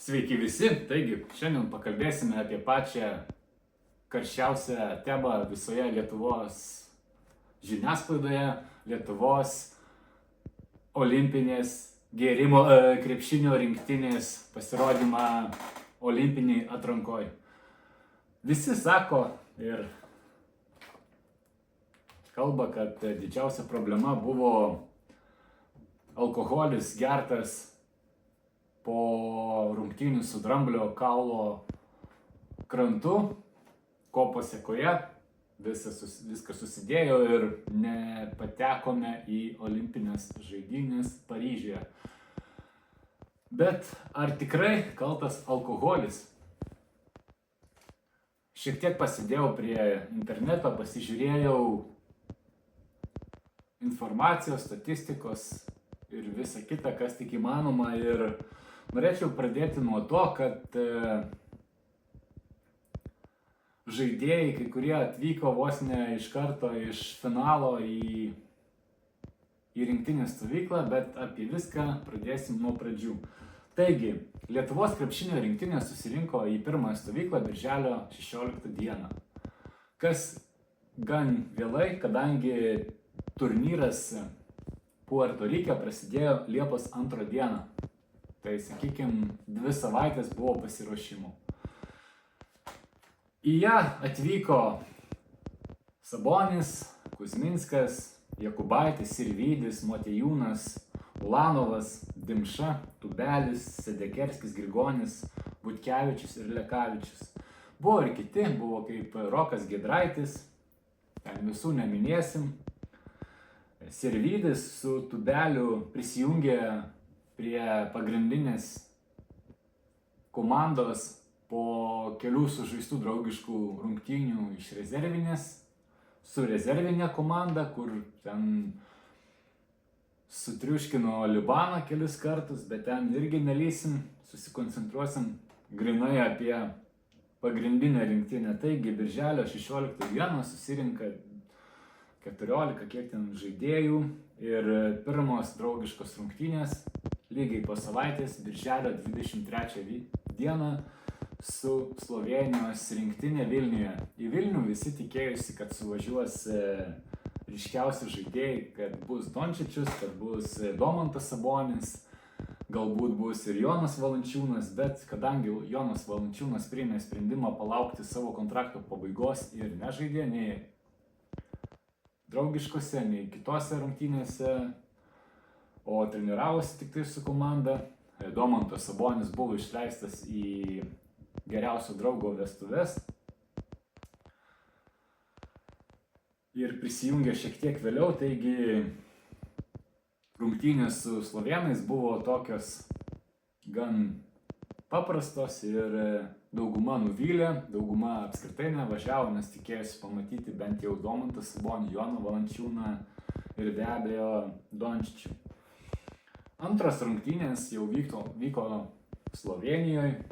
Sveiki visi, taigi šiandien pakalbėsime apie pačią karščiausią temą visoje Lietuvos žiniasklaidoje, Lietuvos olimpinės krepšinio rinktinės pasirodymą olimpiniai atrankoj. Visi sako ir kalba, kad didžiausia problema buvo alkoholis gertas po rungtynių su Dramblio kaulo krantu, ko pasekoje viskas susidėjo ir nepatekome į olimpinės žaidynės Paryžiuje. Bet ar tikrai kaltas alkoholis? Šiek tiek pasidėjau prie interneto, pasižiūrėjau informacijos, statistikos ir visa kita, kas tik įmanoma, ir norėčiau pradėti nuo to, kad žaidėjai, kai kurie atvyko vos ne iš karto iš finalo į rinktinės stovyklą, bet apie viską pradėsim nuo pradžių. Taigi, Lietuvos krepšinio rinktinė susirinko į pirmąją stovyklą birželio 16 dieną. Kas gan vėlai, kadangi turnyras Puerto Rike prasidėjo Liepos 2 dieną. Tai, sakykime, 2 savaitės buvo pasiruošimų. Į ją atvyko Sabonis, Kuzminskas, Jakubaitis, Sirvydis, Motiejūnas, Ulanovas, Dimša, Tubelis, Sedekerskis, Grigonis, Butkevičius ir Lekavičius. Buvo ir kiti, buvo kaip Rokas Giedraitis, ten visų neminėsim. Sirvydis su Tubeliu prisijungė prie pagrindinės komandos po kelių sužaistų draugiškų rungtynių iš rezervinės, su rezervinė komanda, kur ten sutriuškino Libaną kelis kartus, bet ten irgi nelysim, susikoncentruosim grinai apie pagrindinę rinktinę. Taigi, birželio 16 dieną susirinka 14, kiek ten žaidėjų, ir pirmos draugiškos rungtynės lygiai po savaitės, birželio 23 dieną su Slovėnijos rinktinė Vilniuje. Į Vilnių visi tikėjusi, kad suvažiuos ryškiausi žaidėjai, kad bus Dončičius, kad bus Domantas Sabonis, galbūt bus ir Jonas Valančiūnas, bet kadangi Jonas Valančiūnas priėmė sprendimą palaukti savo kontrakto pabaigos ir nežaidė nei draugiškose, nei kitose rungtynėse, o treniravosi tik tai su komanda, Domantas Sabonis buvo išleistas į geriausio draugo vestuves ir prisijungė šiek tiek vėliau, taigi rungtynės su slovėnais buvo tokios gan paprastos ir dauguma nuvylė, dauguma apskritai nevažiavo, nes tikėjosi pamatyti bent jau Domantą Sabonį, Joną Valančiūną ir be abejo Dončičių. Antros rungtynės jau vyko Slovėnijoje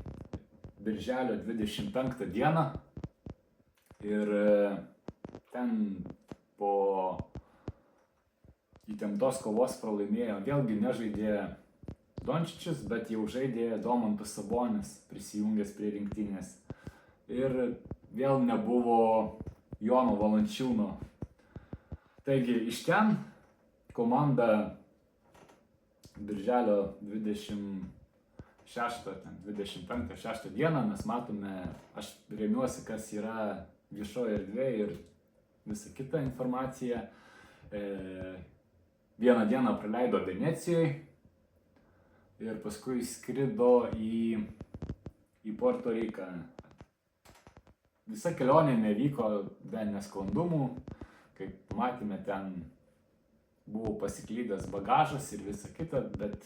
birželio 25 dieną ir ten po įtemptos kovos pralaimėjo. Vėlgi nežaidė Dončičius, bet jau žaidė Domantas Sabonis, prisijungęs prie rinktinės. Ir vėl nebuvo Jono Valančiūno. Taigi iš ten komanda birželio 25-6 dieną mes matome, aš remiuosi, kas yra viešoje erdvėje ir visa kita informacija. Vieną dieną praleido Venecijoje ir paskui skrido į Puerto Riką. Visa kelionė nevyko be nesklandumų, kaip matėme, ten buvo pasiklydęs bagažas ir visa kita, bet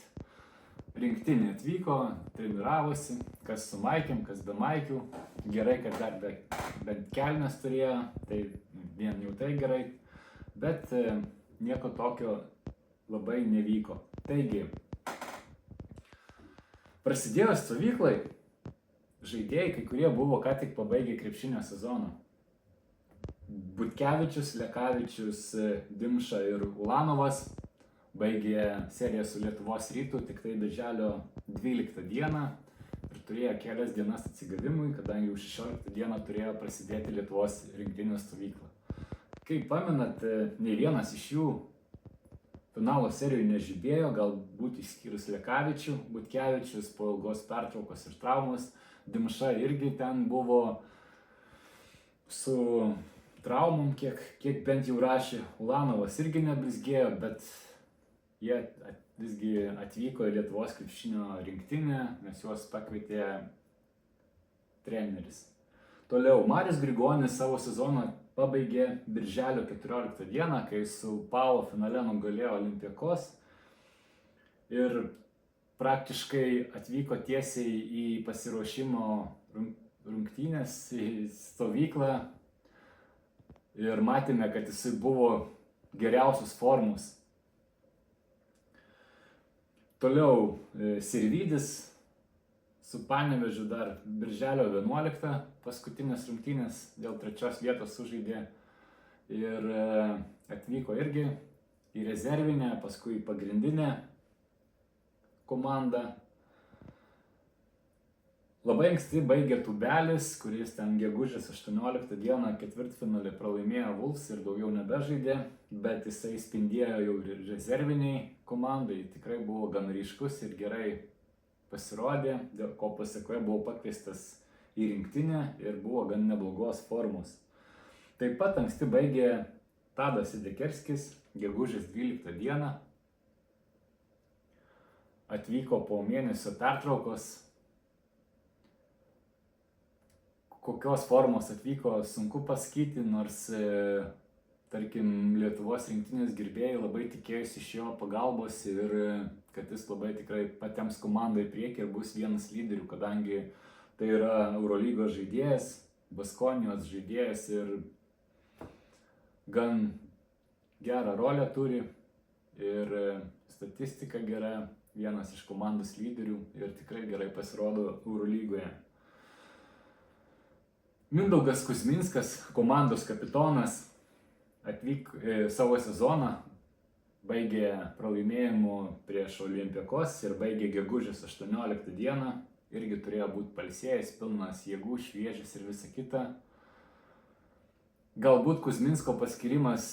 rinktinė atvyko, treniravosi, kas su maikėm, kas be maikių. Gerai, kad dar bent kelnes turėjo, tai vien jau tai gerai, bet nieko tokio labai nevyko. Taigi, prasidėjus stovyklai, žaidėjai, kai kurie buvo ką tik pabaigę krepšinio sezoną. Butkevičius, Lekavičius, Dimša ir Ulanovas baigė seriją su Lietuvos Rytu tik tai birželio 12 dieną. Ir turėjo kelias dienas atsigavimui, kadangi jau 16 dieną turėjo prasidėti Lietuvos rinktinės stovykla. Kaip pamenat, nei vienas iš jų finalo serijų nežibėjo, galbūt išskyrus Lekavičių, Butkevičius po ilgos pertraukos ir traumos, Dimša irgi ten buvo su traumom, kiek bent jau rašė, Ulanovas irgi neblizgėjo, bet jie visgi atvyko į Lietuvos krepšinio rinktinę, nes juos pakvietė treneris. Toliau, Marius Grigonis savo sezoną pabaigė birželio 14 dieną, kai su Paulo finale nugalėjo Olympiakos ir praktiškai atvyko tiesiai į pasiruošimo rungtynės, į stovyklą ir matėme, kad jisai buvo geriausios formos. Toliau, Sirvydis su Panevėžiu dar birželio 11 paskutinės rungtynės dėl 3 vietos sužaidė ir atvyko irgi į rezervinę, paskui į pagrindinę komandą. Labai anksti baigė Tubelis, kuris ten gegužės 18 dieną ketvirtfinalį pralaimėjo Wolves ir daugiau nebežaidė, bet jisai spindėjo jau ir rezerviniai komandai, tikrai buvo gan ryškus ir gerai pasirodė, dėl ko pasekoje buvo pakviestas į rinktinę ir buvo gan neblogos formos. Taip pat anksti baigė Tadas Sidekerskis, gegužės 12 dieną, atvyko po mėnesio pertraukos. Kokios formos atvyko, sunku pasakyti, nors, tarkim, Lietuvos rinktinės gerbėjai labai tikėjosi iš jo pagalbos ir kad jis labai tikrai patems komandą į priekį ir bus vienas lyderių, kadangi tai yra Eurolygos žaidėjas, Baskonijos žaidėjas ir gan gerą rolę turi ir statistika gera, vienas iš komandos lyderių ir tikrai gerai pasirodo Eurolygoje. Mindaugas Kuzminskas, komandos kapitonas, atvyko savo sezoną, baigė pralaimėjimu prieš Olympiakos ir baigė gegužės 18 dieną, irgi turėjo būti pailsėjęs, pilnas jėgų, šviežias ir visa kita. Galbūt Kuzminsko paskirimas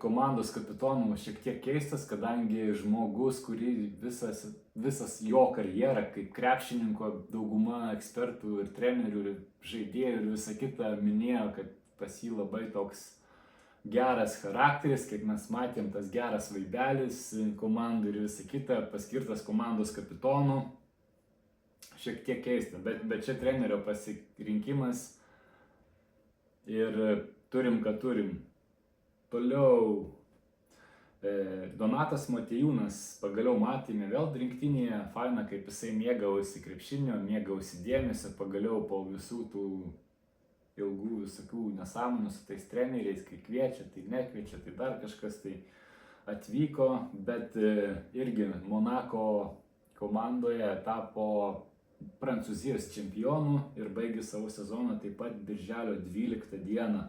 komandos kapitonų šiek tiek keistas, kadangi žmogus, kurį visas jo karjerą kaip krepšininko dauguma ekspertų ir trenerių ir žaidėjų ir visa kita minėjo, kad pas jį labai toks geras charakteris, kaip mes matėm, tas geras vaibelis komandų ir visa kita, paskirtas komandos kapitonu, šiek tiek keista, bet čia trenerio pasirinkimas ir turim, ką turim. Toliau Donatas Motiejūnas, pagaliau matėme vėl rinktinėje, faina, kaip jisai mėgavosi krepšinio, mėgavosi dėmesio, pagaliau po visų tų ilgų visokių nesąmonų su tais treneriais, kai kviečia, tai nekviečia, tai dar kažkas tai atvyko, bet irgi Monako komandoje tapo Prancūzijos čempionu ir baigė savo sezoną taip pat birželio 12 dieną.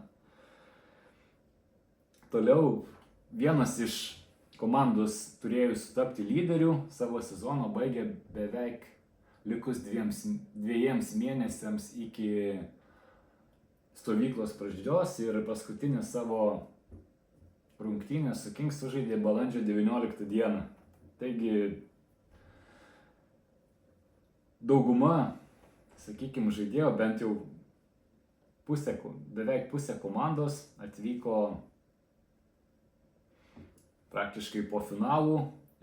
Toliau vienas iš komandos turėjusių tapti lyderių savo sezono baigė beveik likus 2 mėnesiams iki stovyklos pradžios ir paskutinę savo rungtynę su Kings sužaidė balandžio 19 dieną. Taigi dauguma, sakykime, žaidėjo, bent jau beveik pusė komandos atvyko praktiškai po finalų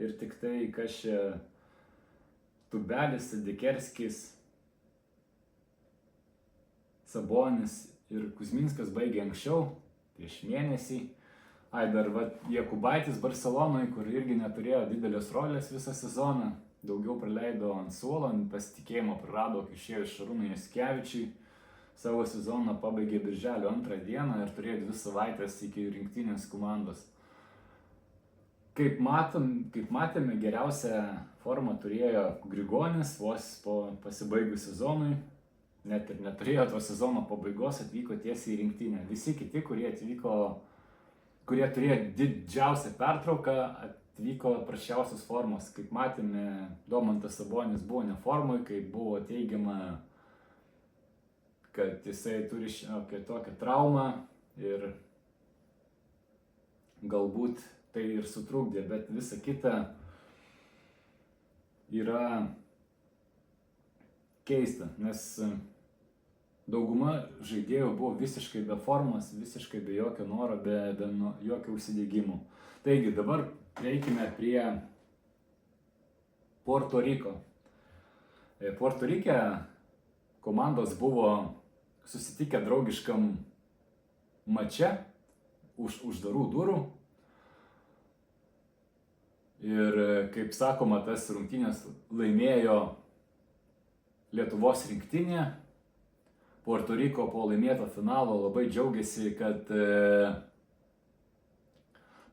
ir tik tai, kas čia Tubelis, Sidekerskis, Sabonis ir Kuzminskas baigė anksčiau, prieš mėnesį. Dar Jakubaitis Barcelonoje, kur irgi neturėjo didelės rolės visą sezoną, daugiau praleido ant suolo, pasitikėjimo prarado, kai išėjo iš Šarūnui Jasikevičiui. Savo sezoną pabaigė birželio 2 dieną ir turėjo 2 savaitės iki rinktinės komandos. Kaip matėme, geriausią formą turėjo Grigonis, vos po pasibaigus sezonui, net ir neturėjo to sezono pabaigos, atvyko tiesiai į rinktinę. Visi kiti, kurie turėjo didžiausią pertrauką, atvyko prašiausios formos. Kaip matėme, Domantas Sabonis buvo ne formoj, kai buvo teigiama, kad jisai turi tokią traumą ir galbūt tai ir sutrukdė, bet visa kita yra keista, nes dauguma žaidėjų buvo visiškai be formos, visiškai be jokio noro, be jokio užsidegimo. Taigi dabar reikime prie Puerto Riko. Puerto Rike komandos buvo susitikę draugiškam mače už uždarų durų. Ir kaip sakoma, tas rungtynės laimėjo Lietuvos rinktinė. Puerto Riko po laimėto finalo labai džiaugiasi, kad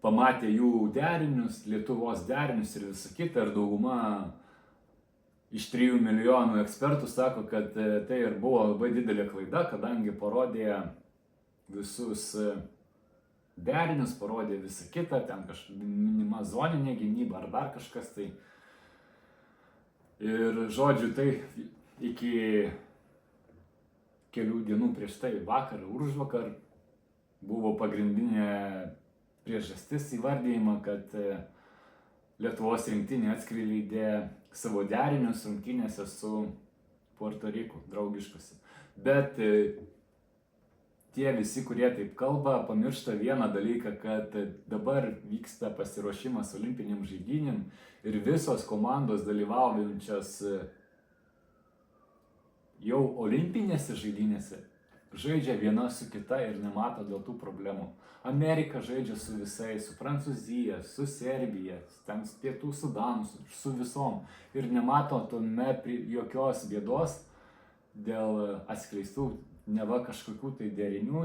pamatė jų derinius, Lietuvos derinius ir visą kitą. Ir dauguma iš 3 milijonų ekspertų sako, kad tai ir buvo labai didelė klaida, kadangi parodė visus derinius, parodė visą kitą, ten minima zoninė gynyba ar dar kažkas tai. Ir žodžiu, tai iki kelių dienų prieš tai, vakar, užvakar, buvo pagrindinė priežastis įvardyjama, kad Lietuvos rinktinė atskleidė savo derinius rungtynėse su Puerto Riku, draugiškose. Bet tie visi, kurie taip kalba, pamiršta vieną dalyką, kad dabar vyksta pasiruošimas olimpiniam žaidynėm ir visos komandos dalyvaujančios jau olimpinėse žaidynėse žaidžia viena su kita ir nemato dėl tų problemų. Amerika žaidžia su visais, su Prancūzija, su Serbija, ten Pietų Sudanu, su visom ir nemato tuomet jokios bėdos dėl atskleistų neva kažkokių tai derinių,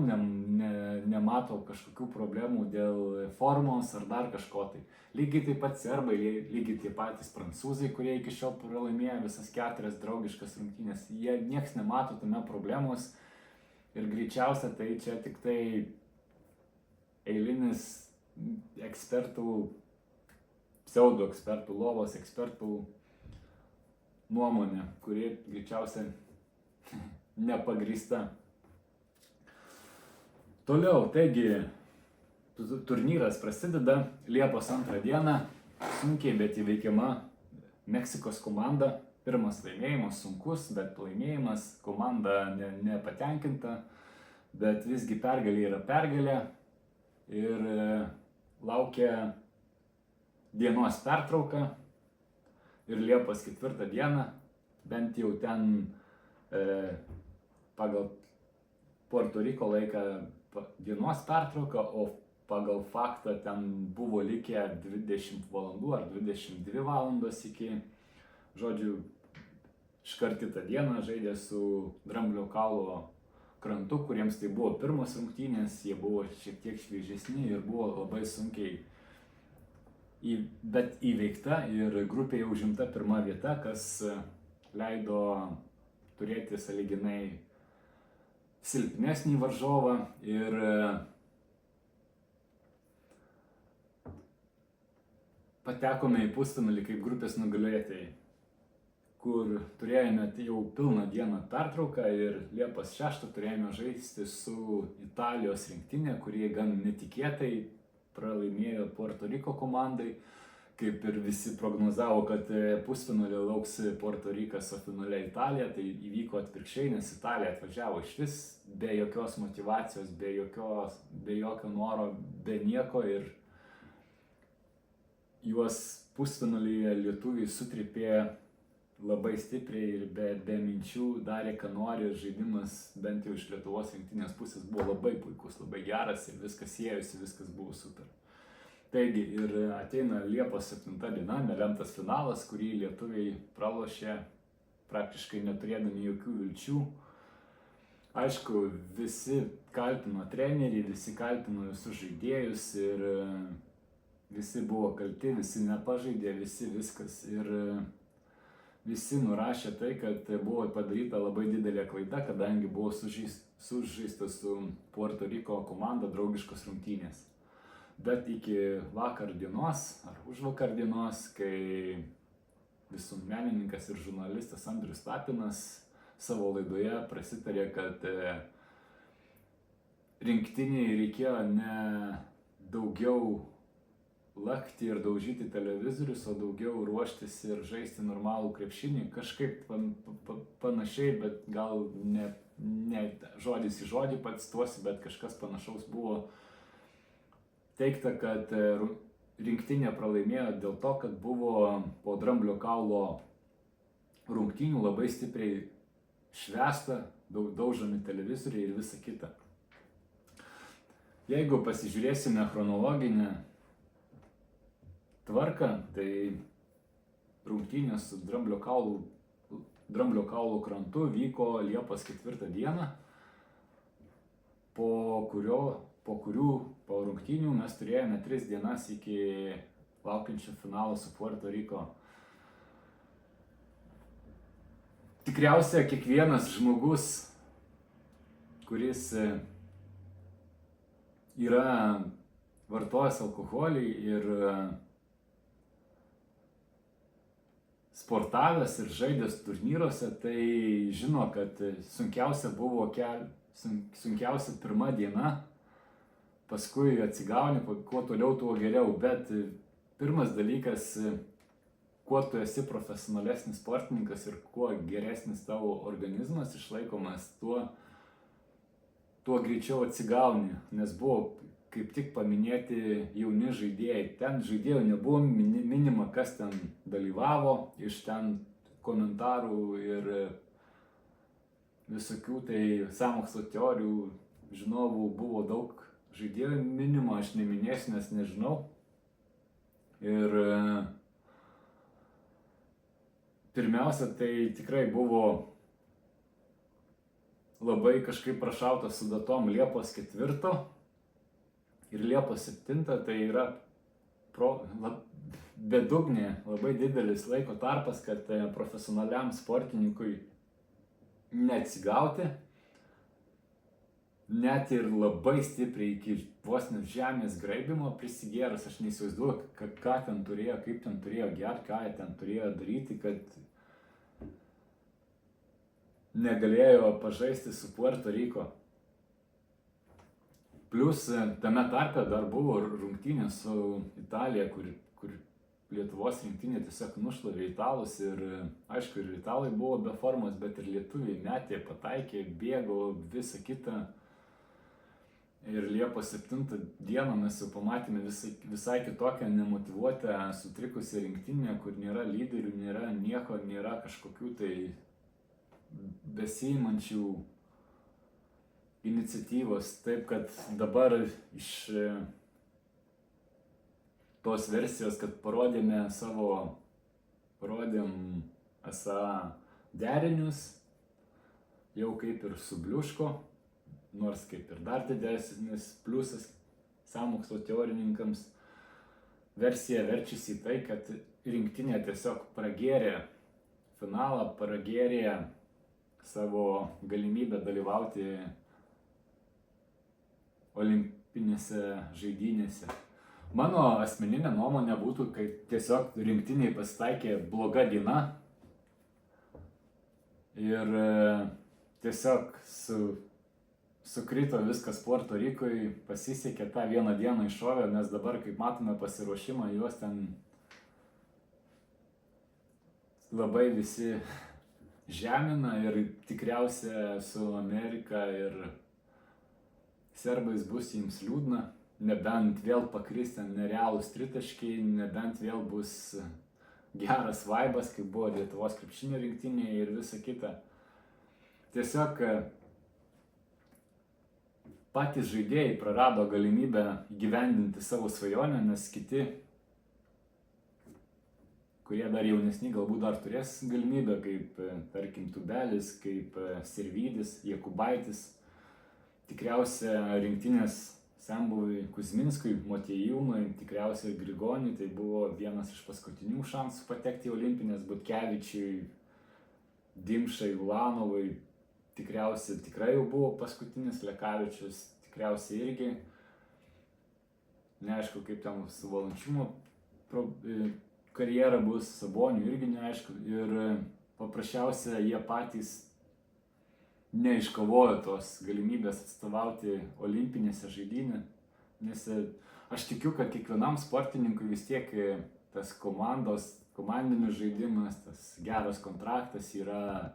nemato kažkokių problemų dėl formos ar dar kažko tai. Lygiai taip pat serbai, lygiai tie patys prancūzai, kurie iki šiol pralaimėjo visas 4 draugiškas rungtynės, jie nieks nemato tame problemos ir greičiausia tai čia tik tai eilinis ekspertų, pseudo ekspertų, lovos ekspertų nuomonė, kuri greičiausia nepagrįsta. Toliau, taigi, turnyras prasideda Liepos 2 dieną, sunkiai, bet įveikiama Meksikos komanda. Pirmas laimėjimas sunkus, bet laimėjimas, komanda nepatenkinta, bet visgi pergalė yra pergalė ir laukia dienos pertrauka ir Liepos 4 dieną, bent jau ten pagal Puerto Riko laiką dienos pertrauka, o pagal faktą ten buvo likę 20 valandų ar 22 valandos iki, žodžiu, iškart kitą dieną žaidė su Dramblio kaulo krantu, kuriems tai buvo pirmos rungtynės, jie buvo šiek tiek šviežesni ir buvo labai sunkiai, bet įveikta ir grupėje užimta pirma vieta, kas leido turėti sąlyginai silpnesnį varžovą ir patekome į pusfinalį kaip grupės nugalėtojai, kur turėjome jau pilną dieną pertrauką ir Liepos 6 turėjome žaisti su Italijos rinktinė, kurie gan netikėtai pralaimėjo Puerto Riko komandai. Kaip ir visi prognozavo, kad pusfinalį lauks Puerto Rikas, o finale Italija, tai įvyko atvirkščiai, nes Italija atvažiavo išvis be jokios motyvacijos, be jokio noro, be nieko ir juos pusfinalyje lietuviai sutripė labai stipriai ir be minčių, darė ką nori ir žaidimas bent jau iš Lietuvos rinktinės pusės buvo labai puikus, labai geras ir viskas ėjosi, viskas buvo super. Taigi ir ateina Liepos 7 diena, nelemtas finalas, kurį lietuviai pralošė praktiškai neturėdami jokių vilčių. Aišku, visi kaltino trenerį, visi kaltino visus žaidėjus ir visi buvo kalti, visi nepažaidė, visi viskas. Ir visi nurašė tai, kad buvo padaryta labai didelė klaida, kadangi buvo sužaista su Puerto Riko komanda draugiškos rungtynės. Bet iki vakar dienos ar užvakar dienos, kai visuomenininkas ir žurnalistas Andrius Tapinas savo laidoje prasitarė, kad rinktiniai reikėjo ne daugiau lakti ir daužyti televizorius, o daugiau ruoštis ir žaisti normalų krepšinį, kažkaip panašiai, bet gal ne žodis į žodį pacituosiu, bet kažkas panašaus buvo teigta, kad rinktinė pralaimėjo dėl to, kad buvo po Dramblio kaulo rungtynių labai stipriai švęsta, daužomi televizoriai ir visa kita. Jeigu pasižiūrėsime chronologinę tvarką, tai rungtynės su Dramblio kaulo krantu vyko Liepos 4 dieną, po rungtynių mes turėjome 3 dienas iki laukiančio finalo su Puerto Riko. Tikriausiai kiekvienas žmogus, kuris yra vartojęs alkoholį ir sportavęs ir žaidęs turnyruose, tai žino, kad sunkiausia buvo sunkiausia pirma diena, paskui atsigauni, kuo toliau, tuo geriau, bet pirmas dalykas, kuo tu esi profesionalesnis sportininkas ir kuo geresnis tavo organizmas išlaikomas, tuo greičiau atsigauni, nes buvo kaip tik paminėti jauni žaidėjai. Ten žaidėjų nebuvo minima, kas ten dalyvavo, iš ten komentarų ir visokių tai sąmokslo teorijų žinovų buvo daug žaidėjų minima, aš neminėsiu, nes nežinau. Ir pirmiausia, tai tikrai buvo labai kažkaip prašauta su datom Liepos 4 ir Liepos 7, tai yra bedugnė, labai didelis laiko tarpas, kad profesionaliam sportininkui neatsigauti, net ir labai stipriai iki vos net žemės graibimo prisigėrus. Aš neįsivaizduoju, ką ten turėjo, kaip ten turėjo gerti, ką jie ten turėjo daryti, kad negalėjo pažaisti su Puerto Riko. Plius tame tarpe dar buvo rungtynė su Italija, kur Lietuvos rinktinė tiesiog nušlavė italus ir aišku, ir italai buvo be formos, bet ir lietuviai metė, pataikė, bėgo, visa kita. Ir Liepos 7 dieną mes jau pamatėme visai kitokią nemotyvuotę, sutrikusią rinktinę, kur nėra lyderių, nėra nieko, nėra kažkokių tai besiimančių iniciatyvos. Taip, kad dabar iš tos versijos, kad parodėm esą derinius, jau kaip ir subliuško, nors kaip ir dar didesnis pliusas sąmokslo teorininkams. Versija verčiasi į tai, kad rinktinė tiesiog pragėrė finalą, pragėrė savo galimybę dalyvauti olimpinėse žaidynėse. Mano asmeninė nuomonė būtų, kad tiesiog rinktiniai pasitaikė bloga diena ir tiesiog sukrito viskas Puerto Rikui, pasisekė tą vieną dieną iššovė, nes dabar, kaip matome pasiruošimą, juos ten labai visi žemina ir tikriausia su Amerika ir serbais bus jiems liūdna. Nebent vėl pakris ten nerealūs tritaškiai, nebent vėl bus geras vaibas, kaip buvo Lietuvos krepšinio rinktinėje ir visa kita. Tiesiog patys žaidėjai prarado galimybę įgyvendinti savo svajonę, nes kiti, kurie dar jaunesni, galbūt dar turės galimybę, kaip tarkim Tubelis, kaip Sirvydis, Jakubaitis, tikriausia rinktinės senbuviui Kuzminskui, Motiejūnui, tikriausiai Grigoniui, tai buvo vienas iš paskutinių šansų patekti į olimpinės, Butkevičiui, Dimšai, Ulanovui, tikriausiai tikrai jau buvo paskutinis, Lekavičius tikriausiai irgi. neaišku, kaip ten su Valančiūno karjera bus, Saboniu irgi neaišku. Ir paprasčiausia, jie patys neiškovojo tos galimybės atstovauti olimpinėse žaidynėse. Nes aš tikiu, kad kiekvienam sportininkui vis tiek tas komandinis žaidimas, tas geras kontraktas yra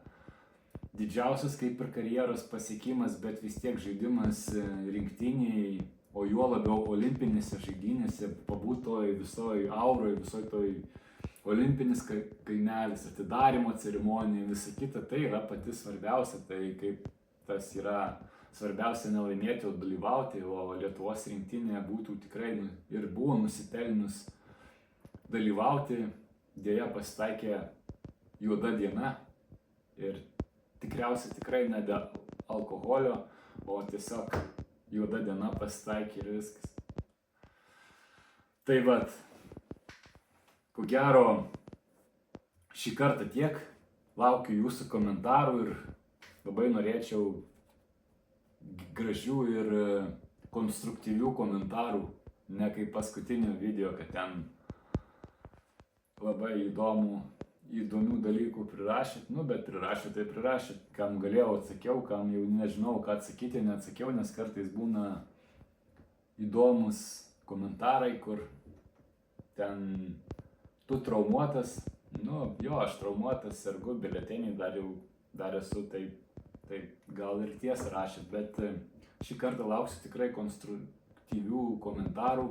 didžiausias kaip ir karjeros pasiekimas, bet vis tiek žaidimas rinktiniai, o juo labiau olimpinėse žaidynėse, pabūtoj visoj auroj, visoj toj olimpinis kaimelis, atidarymo ceremonija, visa kita, tai yra pati svarbiausia, tai kaip tas yra svarbiausia nelaimėti, o dalyvauti, o Lietuvos rinktinė būtų tikrai ir buvo nusipelnius dalyvauti, dėja pasitaikė juoda diena ir tikriausiai tikrai ne dėl alkoholio, o tiesiog juoda diena pasitaikė ir viskas. Tai vat, ko gero, šį kartą tiek, laukiu jūsų komentarų ir labai norėčiau gražių ir konstruktyvių komentarų, ne kaip paskutinio video, kad ten labai įdomių dalykų prirašyt, bet prirašyt tai prirašyt, kam galėjau atsakiau, kam jau nežinau, ką atsakyti, neatsakiau, nes kartais būna įdomus komentarai, kur ten tu traumuotas, jo, aš traumuotas, sergu, biuleteniai dar esu, tai gal ir tiesą rašyt, bet šį kartą lauksiu tikrai konstruktyvių komentarų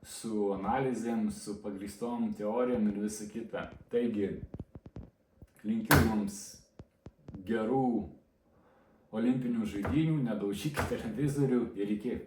su analizėm, su pagrįstom teorijom ir visa kita. Taigi, linkiu jums gerų olimpinių žaidynių, nedaužykite televizorių ir iki.